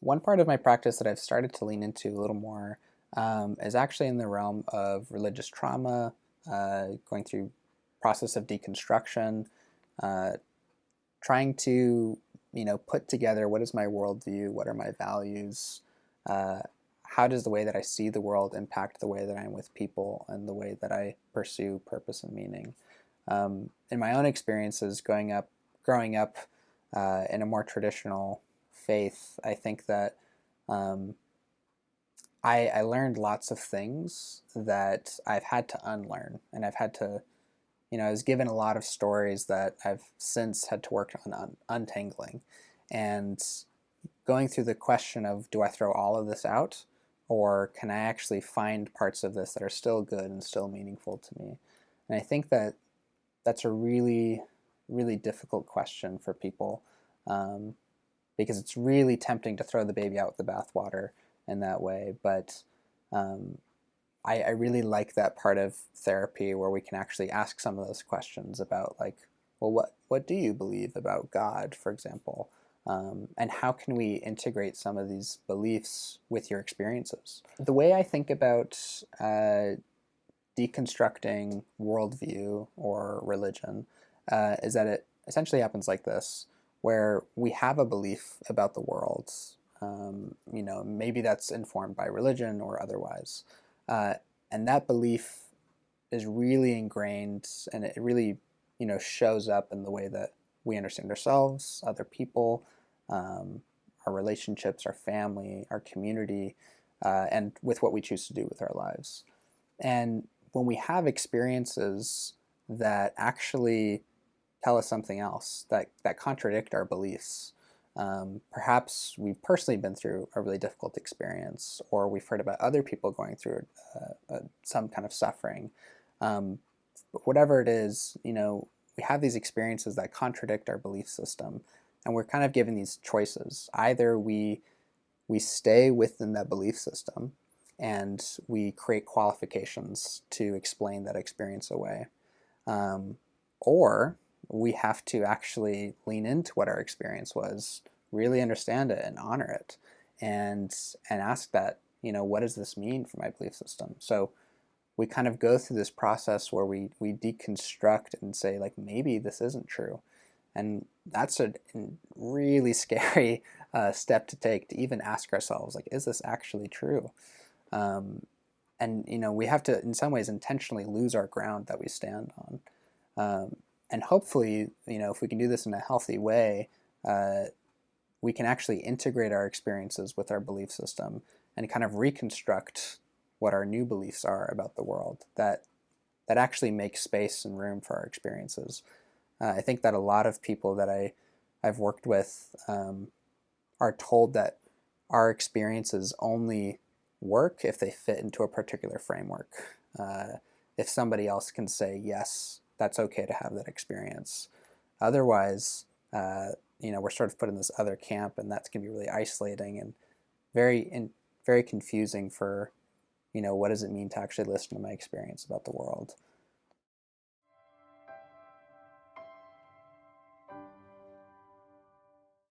One part of my practice that I've started to lean into a little more is actually in the realm of religious trauma, going through process of deconstruction, uh, trying to put together what is my worldview, what are my values, uh, how does the way that I see the world impact the way that I'm with people and the way that I pursue purpose and meaning. In my own experiences, growing up in a more traditional faith, I think that um, I learned lots of things that I've had to unlearn, and I've had to, I was given a lot of stories that I've since had to work on untangling, and going through the question of, do I throw all of this out, or can I actually find parts of this that are still good and still meaningful to me? And I think that that's a really, really difficult question for people, um, because it's really tempting to throw the baby out with the bathwater in that way. But um, I really like that part of therapy where we can actually ask some of those questions about, like, well, what do you believe about God, for example? And how can we integrate some of these beliefs with your experiences? The way I think about deconstructing worldview or religion is that it essentially happens like this, where we have a belief about the world. Maybe that's informed by religion or otherwise. Uh, and that belief is really ingrained, and it really, shows up in the way that we understand ourselves, other people, um, our relationships, our family, our community, and with what we choose to do with our lives. And when we have experiences that actually tell us something else, that contradict our beliefs, perhaps we've personally been through a really difficult experience, or we've heard about other people going through some kind of suffering. But whatever it is, we have these experiences that contradict our belief system, and we're kind of given these choices. Either we stay within that belief system and we create qualifications to explain that experience away, um, or we have to actually lean into what our experience was, really understand it and honor it, and ask that, what does this mean for my belief system? So we kind of go through this process where we deconstruct and say, like, maybe this isn't true. And that's a really scary step to take, to even ask ourselves, like, is this actually true? Um, and we have to, in some ways, intentionally lose our ground that we stand on. And hopefully, if we can do this in a healthy way, uh, we can actually integrate our experiences with our belief system and kind of reconstruct what our new beliefs are about the world that actually make space and room for our experiences. I think that a lot of people that I've worked with are told that our experiences only work if they fit into a particular framework. If somebody else can say, yes, that's okay to have that experience. Otherwise, we're sort of put in this other camp, and that's going to be really isolating and very confusing for, what does it mean to actually listen to my experience about the world.